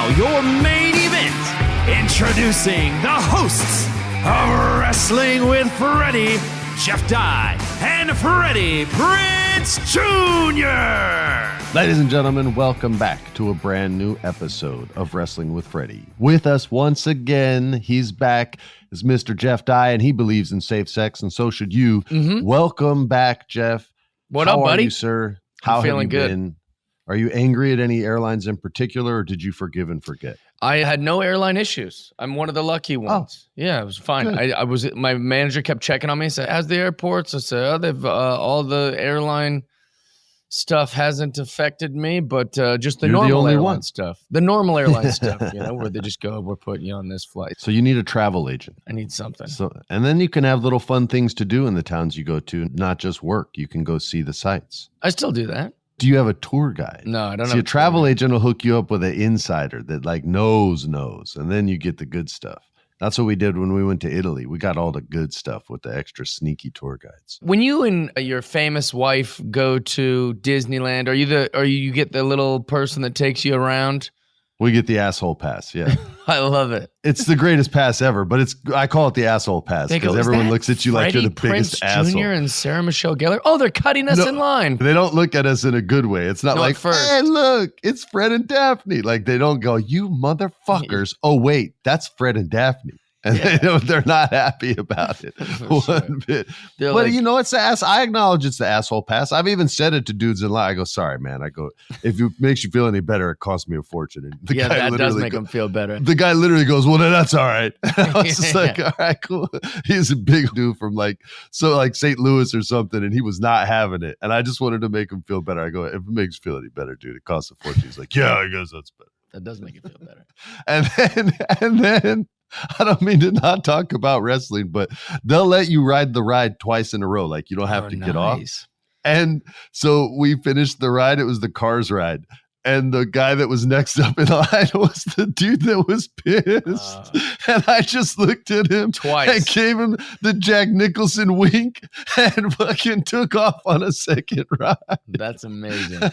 now, your main event. Introducing the hosts of Wrestling with Freddie, Jeff Dye, and Freddie Prinze Jr. Ladies and gentlemen, welcome back to a brand new episode of Wrestling with Freddie. With us once again, he's back, is Mr. Jeff Dye, and he believes in safe sex, and so should you. Welcome back, Jeff. What How up, buddy? are you, sir? How have feeling you good. been? Are you angry at any airlines in particular, or did you forgive and forget? I had no airline issues. I'm one of the lucky ones. Yeah, it was fine. I was. My manager kept checking on me. Said, "How's the airports?" I said, "Oh, they've all the airline stuff hasn't affected me, but just the You're the normal only airline one. stuff. The normal airline stuff, where they just go, we're putting you on this flight. So you need a travel agent. I need something. And then you can have little fun things to do in the towns you go to, not just work. You can go see the sights. I still do that. Do you have a tour guide? No, I don't See, have a travel agent will hook you up with an insider that like knows, and then you get the good stuff. That's what we did when we went to Italy. We got all the good stuff with the extra sneaky tour guides. When you and your famous wife go to Disneyland, are you get the little person that takes you around? We get the asshole pass, yeah. I love it. It's the greatest pass ever, but I call it the asshole pass because everyone looks at you like you're the biggest Freddie Prinze asshole. Jr. and Sarah Michelle Gellar. Oh, they're cutting us in line. They don't look at us in a good way. It's not like, hey, look, it's Fred and Daphne. Like they don't go, you motherfuckers. Oh, wait, that's Fred and Daphne. And they're not happy about it one bit. But like, it's the ass. I acknowledge it's the asshole pass. I've even said it to dudes in line. I go, sorry, man. I go, if it makes you feel any better, it costs me a fortune. And the guy that does make them feel better. The guy literally goes, well, then that's all right. I was just like, all right, cool. He's a big dude from like St. Louis or something, and he was not having it. And I just wanted to make him feel better. I go, if it makes you feel any better, dude, it costs a fortune. He's like, yeah, I guess that's better. That does make it feel better. And then I don't mean to not talk about wrestling, but they'll let you ride the ride twice in a row. Like you don't have to get off. And so we finished the ride. It was the Cars ride. And the guy that was next up in line was the dude that was pissed. And I just looked at him twice and gave him the Jack Nicholson wink and fucking took off on a second ride. That's amazing.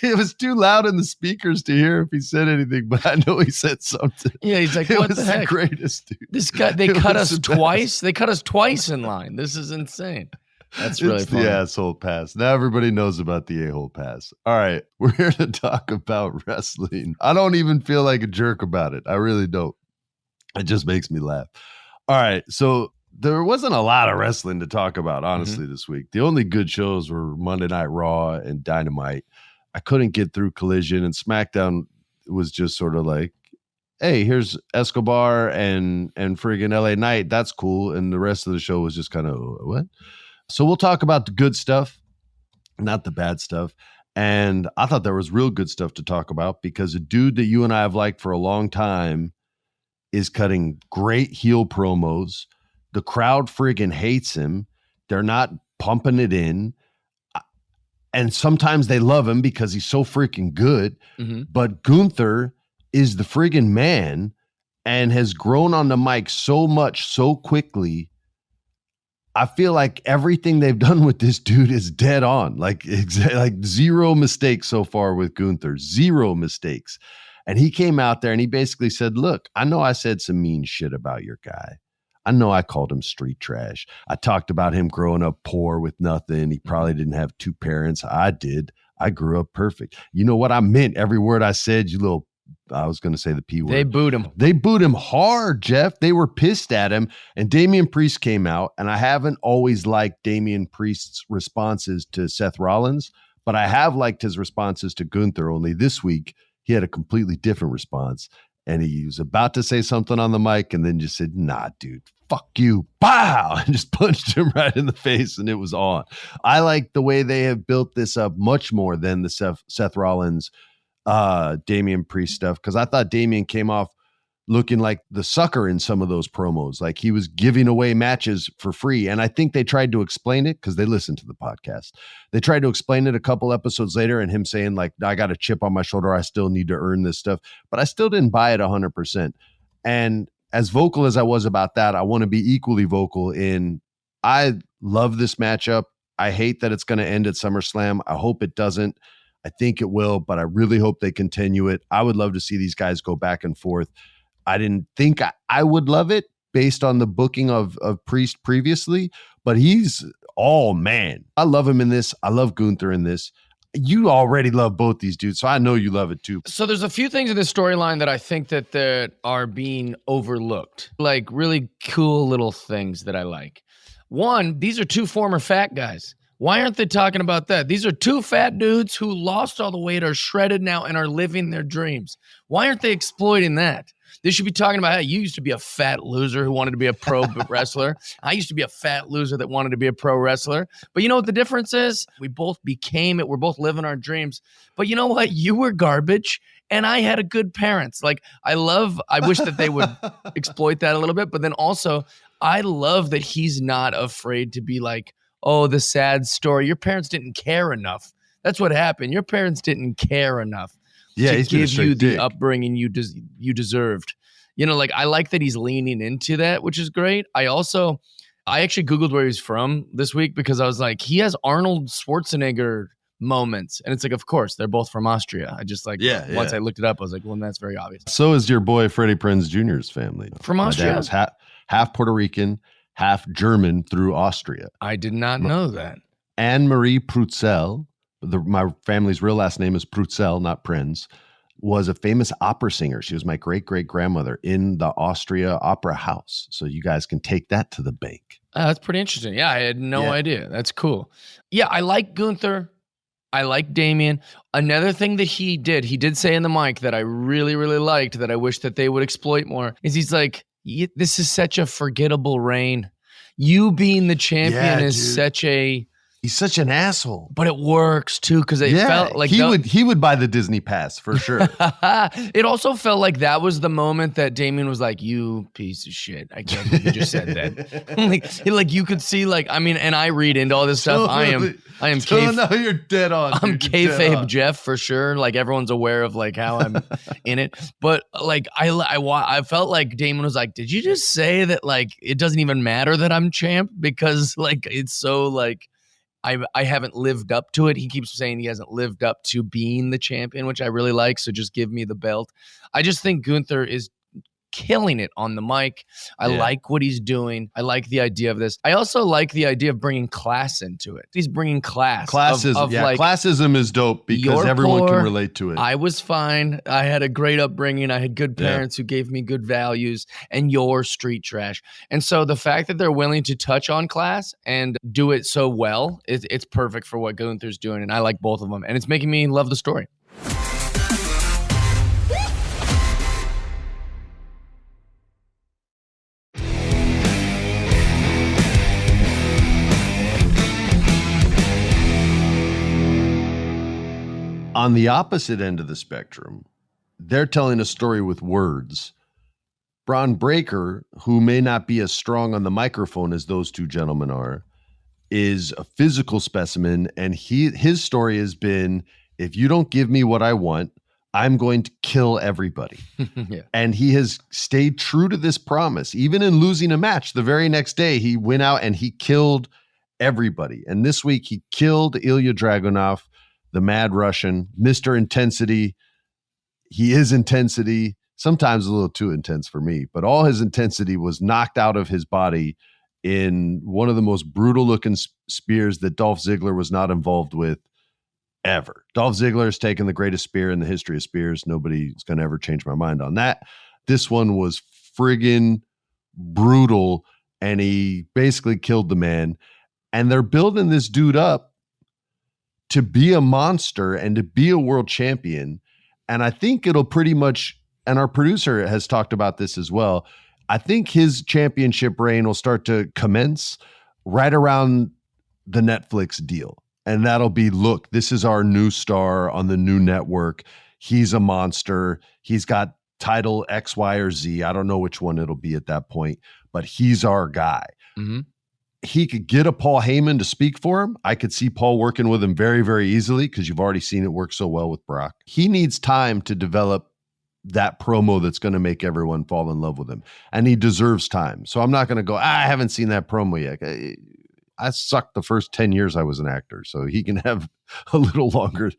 It was too loud in the speakers to hear if he said anything, but I know he said something. Yeah, he's like, what the heck? The greatest dude. This guy, they cut us twice. They cut us twice in line. This is insane. That's really funny. The asshole pass. Now everybody knows about the a-hole pass. All right, we're here to talk about wrestling. I don't even feel like a jerk about it. I really don't. It just makes me laugh. All right, so there wasn't a lot of wrestling to talk about, honestly, this week. The only good shows were Monday Night Raw and Dynamite. I couldn't get through Collision, and SmackDown was just sort of like, hey, here's Escobar and friggin' LA Knight. That's cool. And the rest of the show was just kind of, what? So we'll talk about the good stuff, not the bad stuff. And I thought there was real good stuff to talk about because a dude that you and I have liked for a long time is cutting great heel promos. The crowd friggin' hates him. They're not pumping it in. And sometimes they love him because he's so freaking good. But Gunther is the friggin' man and has grown on the mic so much so quickly. I feel like everything they've done with this dude is dead on. Like zero mistakes so far with Gunther. Zero mistakes. And he came out there and he basically said, look, I know I said some mean shit about your guy. I know I called him street trash. I talked about him growing up poor with nothing. He probably didn't have two parents. I did. I grew up perfect. You know what? I meant every word I said, I was going to say the P word. They booed him. They booed him hard, Jeff. They were pissed at him. And Damian Priest came out. And I haven't always liked Damian Priest's responses to Seth Rollins, but I have liked his responses to Gunther. Only this week, he had a completely different response. And he was about to say something on the mic and then just said, nah, dude, fuck you. Pow! And just punched him right in the face and it was on. I like the way they have built this up much more than the Seth Rollins Damian Priest stuff, because I thought Damian came off looking like the sucker in some of those promos, like he was giving away matches for free. And I think they tried to explain it because they listened to the podcast. They tried to explain it a couple episodes later and him saying like, I got a chip on my shoulder. I still need to earn this stuff, but I still didn't buy it 100%. And as vocal as I was about that, I want to be equally vocal in, I love this matchup. I hate that it's going to end at SummerSlam. I hope it doesn't. I think it will, but I really hope they continue it. I would love to see these guys go back and forth. I didn't think I would love it based on the booking of Priest previously, but he's all man. I love him in this. I love Gunther in this. You already love both these dudes, so I know you love it too. So there's a few things in this storyline that I think that are being overlooked, like really cool little things that I like. One, these are two former fat guys. Why aren't they talking about that? These are two fat dudes who lost all the weight, are shredded now, and are living their dreams. Why aren't they exploiting that? They should be talking about, hey, you used to be a fat loser who wanted to be a pro wrestler. I used to be a fat loser that wanted to be a pro wrestler. But you know what the difference is? We both became it. We're both living our dreams. But you know what? You were garbage, and I had a good parents. Like, I wish that they would exploit that a little bit. But then also, I love that he's not afraid to be like, oh, the sad story. Your parents didn't care enough. That's what happened. Your parents didn't care enough. Yeah, to give you the dick. upbringing you deserved. You know, like, I like that he's leaning into that, which is great. I actually Googled where he's from this week because I was like, he has Arnold Schwarzenegger moments. And it's like, of course, they're both from Austria. I just once I looked it up, I was like, well, that's very obvious. So is your boy Freddie Prinze Jr.'s family. From Austria? My dad was half Puerto Rican, half German through Austria. I did not know that. Anne-Marie Prutzel, my family's real last name is Prutzel, not Prinz, was a famous opera singer. She was my great-great-grandmother in the Austria Opera House. So you guys can take that to the bank. That's pretty interesting. Yeah, I had no idea. That's cool. Yeah, I like Gunther. I like Damien. Another thing that he did say in the mic that I really, really liked that I wish that they would exploit more is he's like, this is such a forgettable reign. You being the champion is such a... He's such an asshole. But it works too, because it felt like he would buy the Disney pass for sure. It also felt like that was the moment that Damien was like, "You piece of shit." I can't believe you just said that. like you could see, like, I mean, and I read into all this stuff. I am no, you're dead on. I'm kayfabe Jeff for sure. Like, everyone's aware of like how I'm in it. But like I felt like Damien was like, "Did you just say that like it doesn't even matter that I'm champ because like it's so like." I haven't lived up to it. He keeps saying he hasn't lived up to being the champion, which I really like. So just give me the belt. I just think Gunther is killing it on the mic. I like what he's doing. I like the idea of this. I also like the idea of bringing class into it. He's bringing class. Classism. Like, classism is dope because everyone can relate to it. I was fine. I had a great upbringing. I had good parents who gave me good values, and you're street trash. And so the fact that they're willing to touch on class and do it so well, it's perfect for what Gunther's doing. And I like both of them. And it's making me love the story. On the opposite end of the spectrum, they're telling a story with words. Bron Breakker, who may not be as strong on the microphone as those two gentlemen are, is a physical specimen, and his story has been, if you don't give me what I want, I'm going to kill everybody. And he has stayed true to this promise. Even in losing a match, the very next day, he went out and he killed everybody. And this week, he killed Ilya Dragunov, the Mad Russian, Mr. Intensity. He is intensity, sometimes a little too intense for me, but all his intensity was knocked out of his body in one of the most brutal looking spears that Dolph Ziggler was not involved with ever. Dolph Ziggler has taken the greatest spear in the history of spears. Nobody's going to ever change my mind on that. This one was friggin' brutal, and he basically killed the man. And they're building this dude up to be a monster and to be a world champion. And I think it'll pretty much, and our producer has talked about this as well, I think his championship reign will start to commence right around the Netflix deal. And that'll be, look, this is our new star on the new network. He's a monster. He's got title X, Y, or Z. I don't know which one it'll be at that point, but he's our guy. Mm-hmm. He could get a Paul Heyman to speak for him. I could see Paul working with him very, very easily because you've already seen it work so well with Brock. He needs time to develop that promo that's going to make everyone fall in love with him. And he deserves time. So I'm not going to go, I haven't seen that promo yet. I sucked the first 10 years I was an actor, so he can have a little longer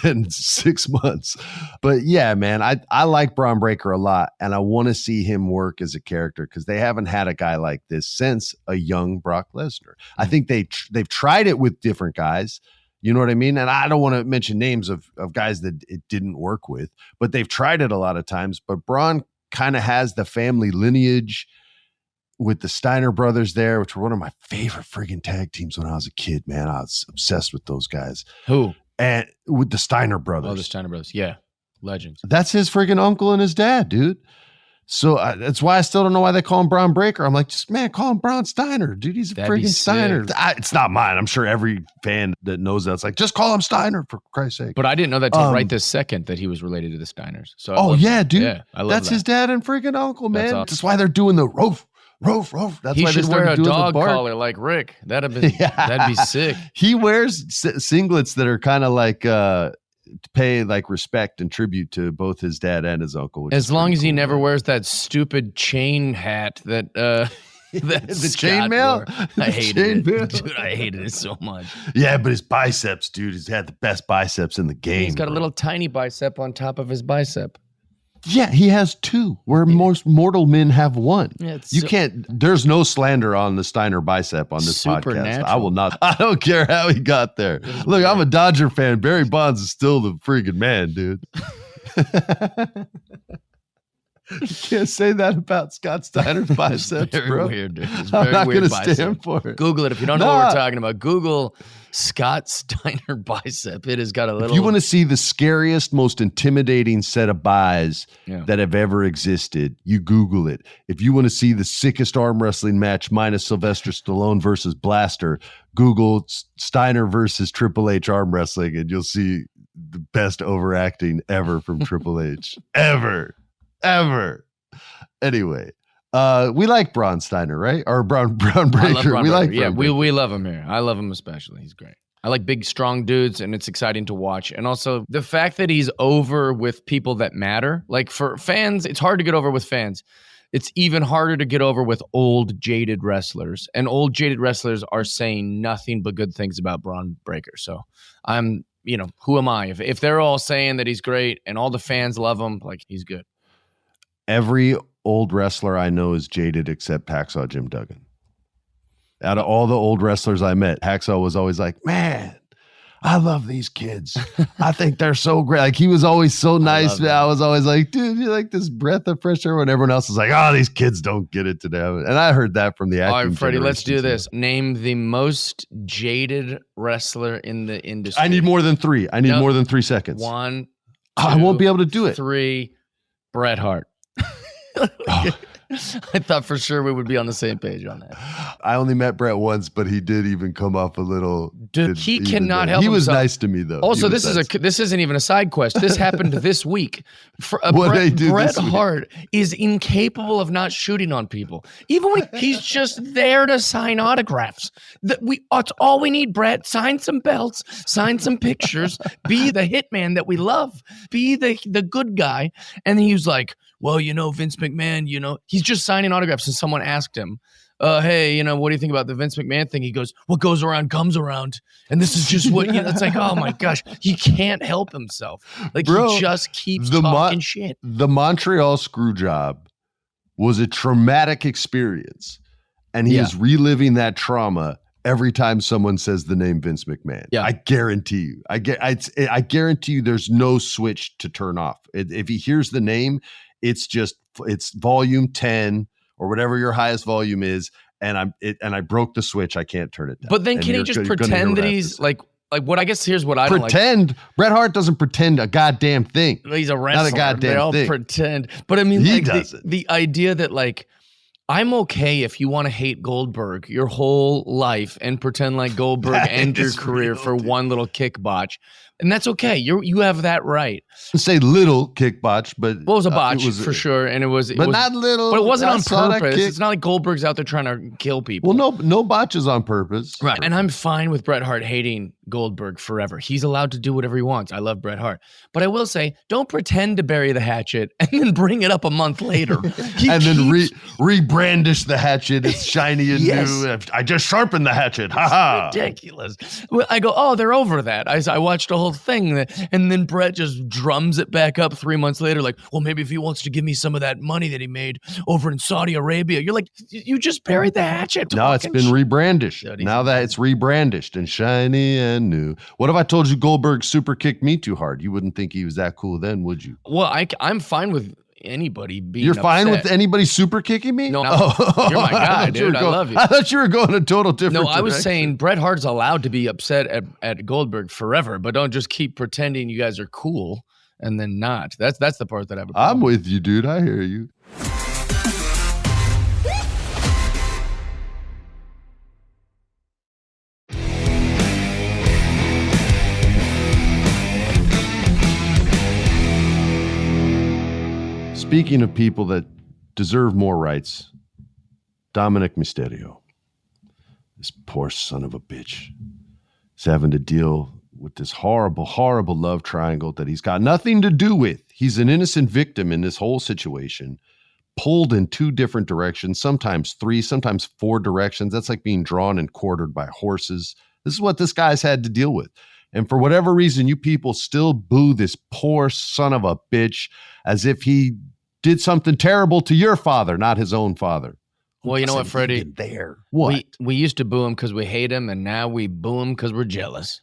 than 6 months. But yeah, man, I like Bron Breakker a lot, and I want to see him work as a character because they haven't had a guy like this since a young Brock Lesnar. I think they've tried it with different guys. You know what I mean? And I don't want to mention names of guys that it didn't work with, but they've tried it a lot of times. But Bron kind of has the family lineage with the Steiner brothers there, which were one of my favorite friggin' tag teams when I was a kid, man. I was obsessed with those guys. Who? And with the Steiner brothers. Oh, the Steiner brothers. Yeah. Legends. That's his friggin' uncle and his dad, dude. So that's why I still don't know why they call him Bron Breakker. I'm like, just man, call him Bron Steiner, dude. He's a friggin' Steiner. It's not mine. I'm sure every fan that knows that, it's like, just call him Steiner for Christ's sake. But I didn't know that till right this second that he was related to the Steiners. So dude. Yeah, I love that's that. his dad and friggin' uncle, man. Awesome. That's why they're doing the roof. That's he why should they wear started a doing dog the bark. collar like Rick. That'd be sick. He wears singlets that are kind of like to pay like respect and tribute to both his dad and his uncle. As long as he never wears that stupid chain hat that the chainmail. I hated it, dude. I hated it so much. Yeah, but his biceps, dude, he's had the best biceps in the game. He's got a little tiny bicep on top of his bicep. Yeah, he has two, where most mortal men have one. Yeah, there's no slander on the Steiner bicep on this podcast. I will not. I don't care how he got there. Look, I'm a Dodger fan. Barry Bonds is still the freaking man, dude. You can't say that about Scott Steiner's biceps, very bro. Weird, dude. It's I'm very not weird going to stand for it. Google it if you don't know what we're talking about. Google Scott Steiner bicep. It has got a little. If you want to see the scariest, most intimidating set of buys that have ever existed, you Google it. If you want to see the sickest arm wrestling match minus Sylvester Stallone versus Blaster, Google Steiner versus Triple H arm wrestling, and you'll see the best overacting ever from Triple H. Ever. Anyway, we like Bron Steiner, right? Or Bron Breakker. We like Bron Breakker. We love him here. I love him especially. He's great. I like big, strong dudes, and it's exciting to watch. And also the fact that he's over with people that matter. Like for fans, it's hard to get over with fans. It's even harder to get over with old, jaded wrestlers. And old, jaded wrestlers are saying nothing but good things about Bron Breakker. So who am I? If they're all saying that he's great and all the fans love him, like he's good. Every old wrestler I know is jaded except Hacksaw Jim Duggan. Out of all the old wrestlers I met, Hacksaw was always like, man, I love these kids. I think they're so great. Like he was always so nice. I was always like, dude, you're like this breath of fresh air when everyone else is like, oh, these kids don't get it today. And I heard that from the acting. All right, Freddie, let's do too. this. Name the most jaded wrestler in the industry. I need more than 3. I need more than 3 seconds. 1, 2, I won't be able to do it. 3, Bret Hart. I thought for sure we would be on the same page on that. I only met Bret once, but he did even come off a little. Dude, he cannot help himself. He was nice to me though. Also, this isn't even a side quest. This happened this week. Bret Hart is incapable of not shooting on people. Even when he's just there to sign autographs. That's all we need, Bret. Sign some belts, sign some pictures, be the hitman that we love, be the good guy. And then he was like, well, Vince McMahon, he's just signing autographs. And someone asked him, hey, what do you think about the Vince McMahon thing? He goes, what goes around comes around. And this is just what, it's like, oh my gosh, he can't help himself. Like, bro, he just keeps talking shit. The Montreal Screwjob was a traumatic experience. And he is reliving that trauma every time someone says the name Vince McMahon. Yeah. I guarantee you. I guarantee you there's no switch to turn off. If he hears the name, it's volume 10 or whatever your highest volume is, and I broke the switch. I can't turn it down. But then can he just pretend that he's like what? I guess here's what I don't like. Pretend. Bret Hart doesn't pretend a goddamn thing. He's a wrestler. Not a goddamn they all thing. Pretend. But I mean, he like doesn't. The idea that like I'm okay if you want to hate Goldberg your whole life and pretend like Goldberg ended your career for one little kick botch. And that's okay. You have that right. Say little kick botch, but it was a botch for sure, and it was not little. But it wasn't on purpose. It's not like Goldberg's out there trying to kill people. Well, no botches on purpose, right? And I'm fine with Bret Hart hating Goldberg forever. He's allowed to do whatever he wants. I love Bret Hart. But I will say, don't pretend to bury the hatchet and then bring it up a month later. Then re-brandish the hatchet. It's shiny and new. I just sharpened the hatchet. Ha ha. Ridiculous. Well, I go, oh, they're over that. I watched a whole thing. And then Bret just drums it back up 3 months later like, well, maybe if he wants to give me some of that money that he made over in Saudi Arabia. You're like, you just buried the hatchet. No, it's been rebrandished. Now that it's rebrandished and shiny and new. What if I told you Goldberg super kicked me too hard? You wouldn't think he was that cool then, would you? Well, I'm fine with anybody being You're fine upset. with anybody super kicking me? No, you're my guy, dude. I love you. I thought you were going a total different No, I was direction. saying Bret Hart's allowed to be upset at Goldberg forever, but don't just keep pretending you guys are cool and then not. That's the part that I have a problem. I'm with you, dude. I hear you. Speaking of people that deserve more rights, Dominic Mysterio, this poor son of a bitch, is having to deal with this horrible, horrible love triangle that he's got nothing to do with. He's an innocent victim in this whole situation, pulled in 2 different directions, sometimes 3, sometimes 4 directions. That's like being drawn and quartered by horses. This is what this guy's had to deal with. And for whatever reason, you people still boo this poor son of a bitch as if he did something terrible to your father, not his own father. Well, you know what, Freddie? There. What? We used to boo him because we hate him, and now we boo him because we're jealous.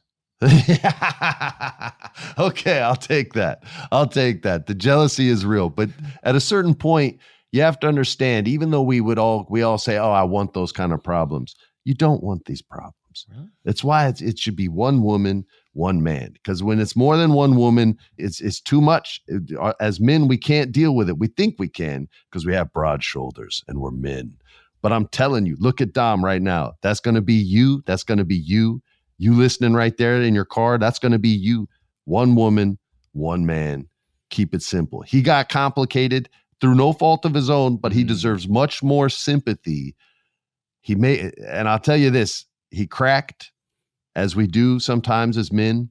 Okay, I'll take that. The jealousy is real. But at a certain point, you have to understand, even though we all say, oh, I want those kind of problems. You don't want these problems. Really? That's why it should be one woman, one man. Because when it's more than one woman, it's too much. As men, we can't deal with it. We think we can because we have broad shoulders and we're men. But I'm telling you, look at Dom right now. That's going to be you. That's going to be you. You listening right there in your car, that's going to be you. One woman, one man. Keep it simple. He got complicated through no fault of his own, but he deserves much more sympathy. And I'll tell you this, he cracked, as we do sometimes as men.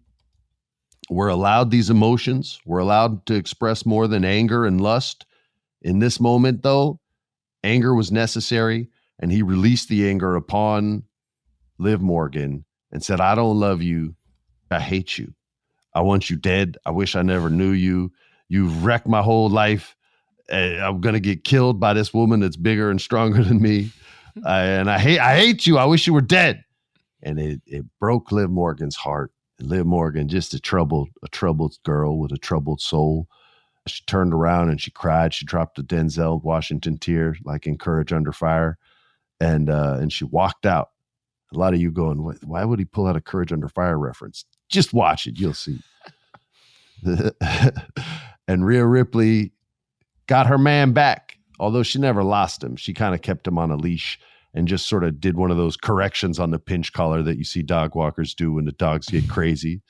We're allowed these emotions. We're allowed to express more than anger and lust. In this moment, though, anger was necessary, and he released the anger upon Liv Morgan and said, I don't love you. I hate you. I want you dead. I wish I never knew you. You've wrecked my whole life. I'm going to get killed by this woman that's bigger and stronger than me. And I hate you. I wish you were dead. And it broke Liv Morgan's heart. And Liv Morgan, just a troubled girl with a troubled soul. She turned around and she cried. She dropped a Denzel Washington tear, like in Courage Under Fire. And she walked out. A lot of you going, why would he pull out a Courage Under Fire reference? Just watch it. You'll see. And Rhea Ripley got her man back. Although she never lost him. She kind of kept him on a leash and just sort of did one of those corrections on the pinch collar that you see dog walkers do when the dogs get crazy.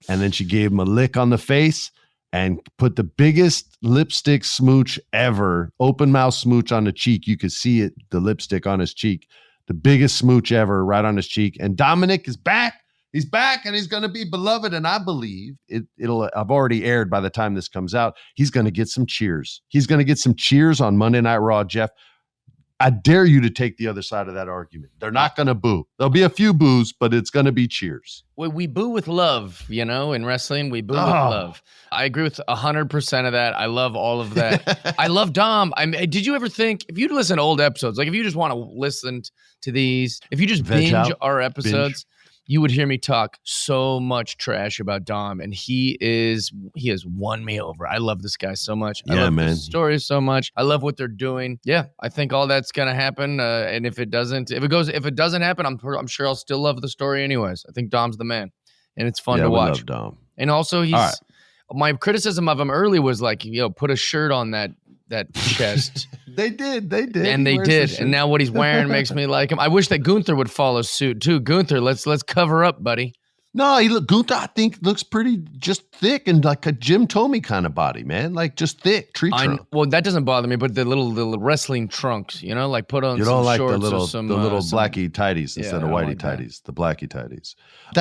And then she gave him a lick on the face and put the biggest lipstick smooch ever, open mouth smooch on the cheek. You could see it, the lipstick on his cheek, the biggest smooch ever right on his cheek. And Dominic is back. He's back and he's going to be beloved. And I believe I've already aired by the time this comes out. He's going to get some cheers. He's going to get some cheers on Monday Night Raw, Jeff. I dare you to take the other side of that argument. They're not going to boo. There'll be a few boos, but it's going to be cheers. We boo with love, in wrestling. We boo with love. I agree with 100% of that. I love all of that. I love Dom. Did you ever think, if you'd listen to old episodes, like if you just want to listen to these, if you just binge our episodes, you would hear me talk so much trash about Dom, and he has won me over. I love this guy so much. I love his story so much. I love what they're doing. Yeah, I think all that's gonna happen. And if it doesn't happen, I'm sure I'll still love the story anyways. I think Dom's the man, and it's fun to watch. Love Dom. And also, my criticism of him early was like, put a shirt on that chest. They did. And they did. And now what he's wearing makes me like him. I wish that Gunther would follow suit too. Gunther, let's cover up, buddy. No, Gunther, I think, looks pretty just thick and like a Jim Tomey kind of body, man. Like just thick, tree trunk. Well, that doesn't bother me, but the little wrestling trunks, like put on. You some don't like shorts the little some blackie tighties instead of whitey tighties, the blackie tighties.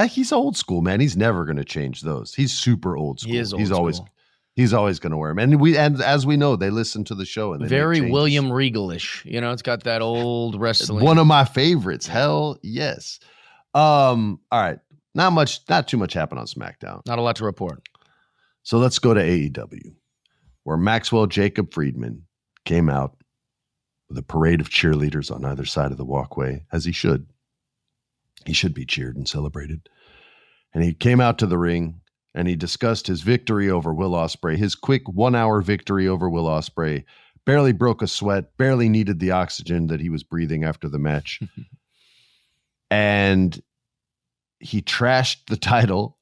He's old school, man. He's never going to change those. He's super old school. He is old school. He's always going to wear them. And as we know, they listen to the show and they very William Regalish. It's got that old wrestling. One of my favorites. Hell yes. All right. Not too much happened on SmackDown. Not a lot to report. So let's go to AEW, where Maxwell Jacob Friedman came out with a parade of cheerleaders on either side of the walkway, as he should. He should be cheered and celebrated. And he came out to the ring and he discussed his victory over Will Osprey, his quick 1-hour victory over Will Osprey. Barely broke a sweat, barely needed the oxygen that he was breathing after the match. And he trashed the title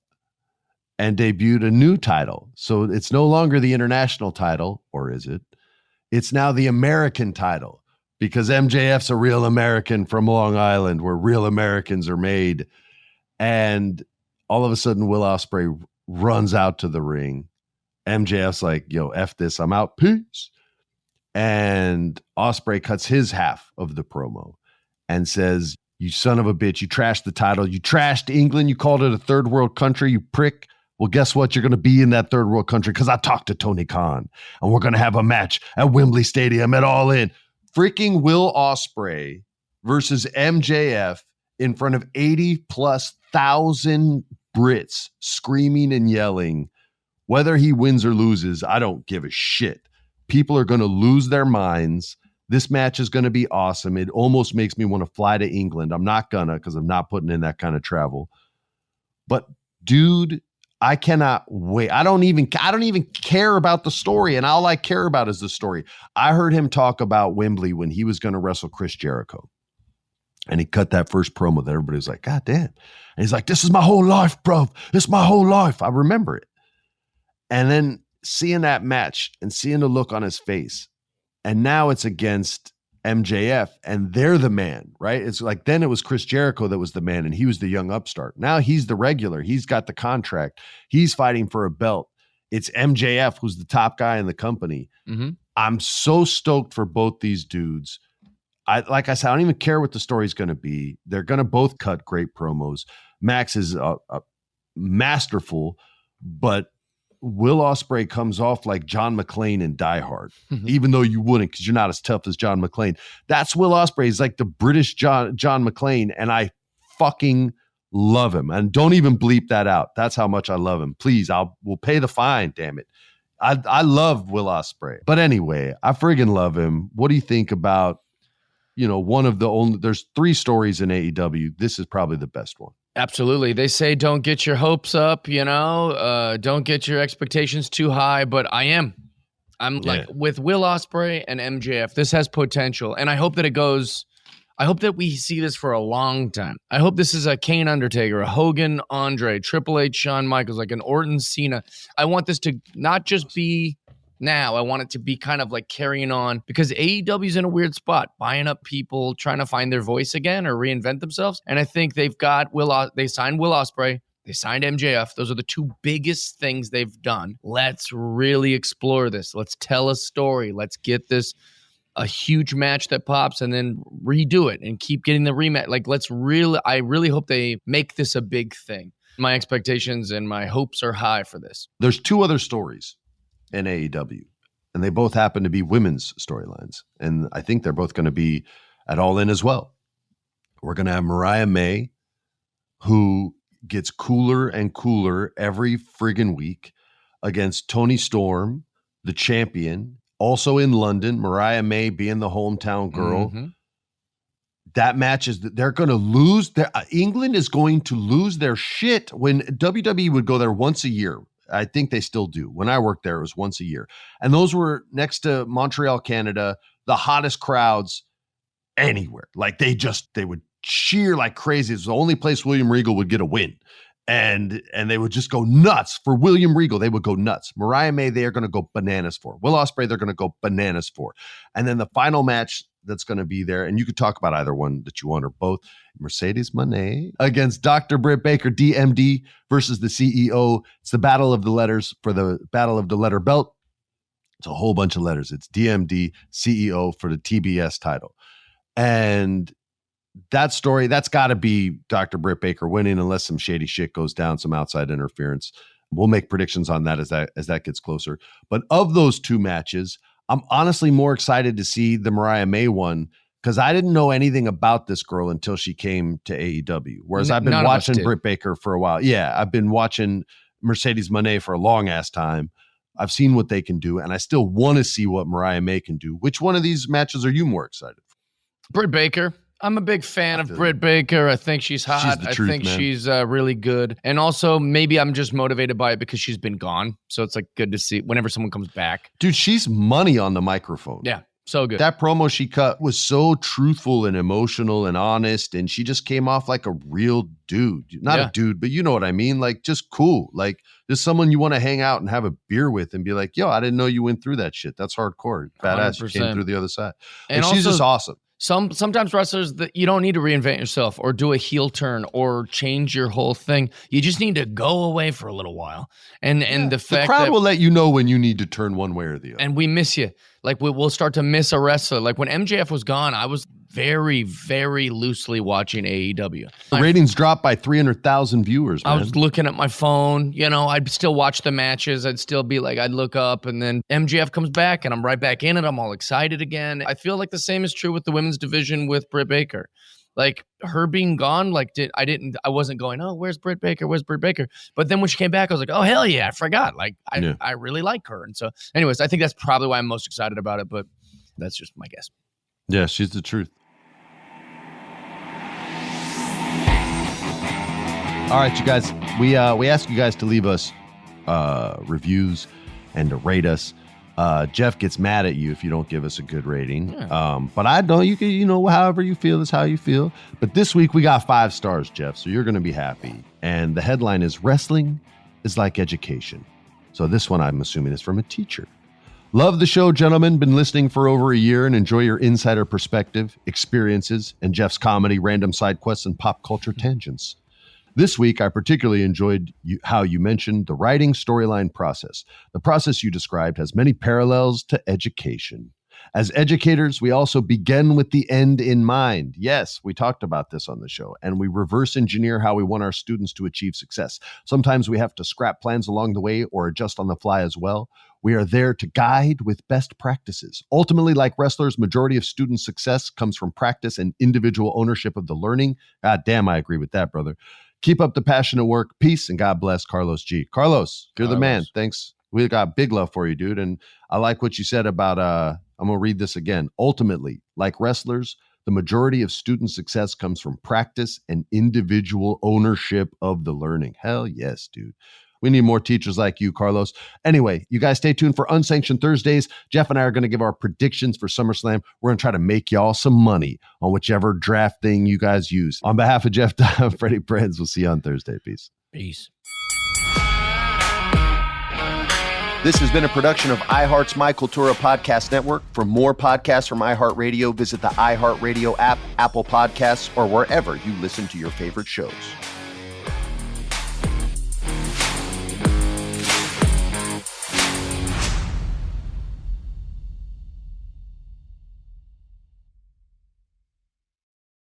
and debuted a new title. So it's no longer the international title, or is it? It's now the American title, because MJF's a real American from Long Island, where real Americans are made. And all of a sudden, Will Osprey runs out to the ring. MJF's like, yo, F this, I'm out, peace. And Osprey cuts his half of the promo and says, you son of a bitch, you trashed the title. You trashed England. You called it a third world country, you prick. Well, guess what? You're going to be in that third world country because I talked to Tony Khan and we're going to have a match at Wembley Stadium at All In. Freaking Will Osprey versus MJF in front of 80,000+ Brits screaming and yelling. Whether he wins or loses, I don't give a shit. People are going to lose their minds. This match is going to be awesome. It almost makes me want to fly to England. I'm not gonna, because I'm not putting in that kind of travel. But dude, I cannot wait. I don't even care about the story, and all I care about is the story. I heard him talk about Wembley when he was going to wrestle Chris Jericho, and he cut that first promo that everybody was like, God damn. And he's like, this is my whole life, bro. This is my whole life. I remember it. And then seeing that match and seeing the look on his face, and now it's against MJF, and they're the man, right? It's like then it was Chris Jericho that was the man, and he was the young upstart. Now he's the regular. He's got the contract. He's fighting for a belt. It's MJF who's the top guy in the company. Mm-hmm. I'm so stoked for both these dudes. Like I said, I don't even care what the story's going to be. They're going to both cut great promos. Max is masterful, but Will Ospreay comes off like John McClane in Die Hard, even though you wouldn't, because you're not as tough as John McClane. That's Will Ospreay. He's like the British John McClane, and I fucking love him. And don't even bleep that out. That's how much I love him. Please, we'll pay the fine, damn it. I love Will Ospreay. But anyway, I friggin' love him. What do you think about, one of the only, there's 3 stories in AEW. This is probably the best one. Absolutely. They say don't get your hopes up, don't get your expectations too high, but I'm like with Will Ospreay and MJF, this has potential, and I hope that we see this for a long time. I hope this is a Kane Undertaker, a Hogan Andre, Triple H Shawn Michaels, like an Orton Cena. I want this to not just be now. I want it to be kind of like carrying on, because AEW's in a weird spot, buying up people, trying to find their voice again or reinvent themselves. And I think they've got they signed Will Ospreay, they signed MJF. Those are the 2 biggest things they've done. Let's really explore this. Let's tell a story. Let's get this a huge match that pops and then redo it and keep getting the rematch. Like, I really hope they make this a big thing. My expectations and my hopes are high for this. There's 2 other stories in AEW, and they both happen to be women's storylines, and I think they're both going to be at All In as well. We're going to have Mariah May, who gets cooler and cooler every friggin' week, against Toni Storm, the champion, also in London. Mariah May being the hometown girl. Mm-hmm. That match they're going to lose. England is going to lose their shit. When WWE would go there once a year, I think they still do. When I worked there, it was once a year. And those were next to Montreal, Canada, the hottest crowds anywhere. Like they would cheer like crazy. It's the only place William Regal would get a win. And they would just go nuts for William Regal. They would go nuts. Mariah May, they are going to go bananas for. Will Ospreay, they're going to go bananas for. And then the final match that's going to be there. And you could talk about either one that you want or both. Mercedes Moné against Dr. Britt Baker, DMD versus the CEO. It's the battle of the letters for the battle of the letter belt. It's a whole bunch of letters. It's DMD, CEO for the TBS title. And that story, that's got to be Dr. Britt Baker winning unless some shady shit goes down, some outside interference. We'll make predictions on that as that gets closer. But of those two matches, I'm honestly more excited to see the Mariah May one because I didn't know anything about this girl until she came to AEW. Whereas I've been watching Britt Baker for a while. Yeah, I've been watching Mercedes Moné for a long ass time. I've seen what they can do, and I still want to see what Mariah May can do. Which one of these matches are you more excited for? Britt Baker. I'm a big fan of Britt Baker. I think she's hot. I think she's really good. And also, maybe I'm just motivated by it because she's been gone. So it's like good to see whenever someone comes back. Dude, she's money on the microphone. Yeah, so good. That promo she cut was so truthful and emotional and honest. And she just came off like a real dude. Not a dude, but you know what I mean? Like just cool. Like just someone you want to hang out and have a beer with and be like, yo, I didn't know you went through that shit. That's hardcore. Badass. You came through the other side. And she's just awesome. Sometimes wrestlers that you don't need to reinvent yourself or do a heel turn or change your whole thing. You just need to go away for a little while. And the fact the crowd will let you know when you need to turn one way or the other. And we miss you. Like we'll start to miss a wrestler. Like when MJF was gone, I was very, very loosely watching AEW. The ratings dropped by 300,000 viewers, man. I was looking at my phone. You know, I'd still watch the matches. I'd still be like, I'd look up and then MJF comes back and I'm right back in it. I'm all excited again. I feel like the same is true with the women's division with Britt Baker. Like her being gone, like I wasn't going, oh, where's Britt Baker? Where's Britt Baker? But then when she came back, I was like, oh, hell yeah, I forgot. Like I really like her. And so anyways, I think that's probably why I'm most excited about it, but that's just my guess. Yeah, she's the truth. All right, you guys, we ask you guys to leave us reviews and to rate us. Jeff gets mad at you if you don't give us a good rating. Yeah. But I don't. You can, however you feel is how you feel. But this week we got 5 stars, Jeff, so you're going to be happy. And the headline is Wrestling is Like Education. So this one I'm assuming is from a teacher. Love the show, gentlemen. Been listening for over a year and enjoy your insider perspective, experiences, and Jeff's comedy, random side quests, and pop culture tangents. This week, I particularly enjoyed how you mentioned the writing storyline process. The process you described has many parallels to education. As educators, we also begin with the end in mind. Yes, we talked about this on the show, and we reverse engineer how we want our students to achieve success. Sometimes we have to scrap plans along the way or adjust on the fly as well. We are there to guide with best practices. Ultimately, like wrestlers, majority of student success comes from practice and individual ownership of the learning. God damn, I agree with that, brother. Keep up the passionate work. Peace and God bless, Carlos G. Carlos, you're the man. Thanks. We got big love for you, dude. And I like what you said about, I'm going to read this again. Ultimately, like wrestlers, the majority of student success comes from practice and individual ownership of the learning. Hell yes, dude. We need more teachers like you, Carlos. Anyway, you guys stay tuned for Unsanctioned Thursdays. Jeff and I are going to give our predictions for SummerSlam. We're going to try to make y'all some money on whichever draft thing you guys use. On behalf of Jeff, Freddie Prinze, we'll see you on Thursday. Peace. Peace. This has been a production of iHeart's My Cultura Podcast Network. For more podcasts from iHeartRadio, visit the iHeartRadio app, Apple Podcasts, or wherever you listen to your favorite shows.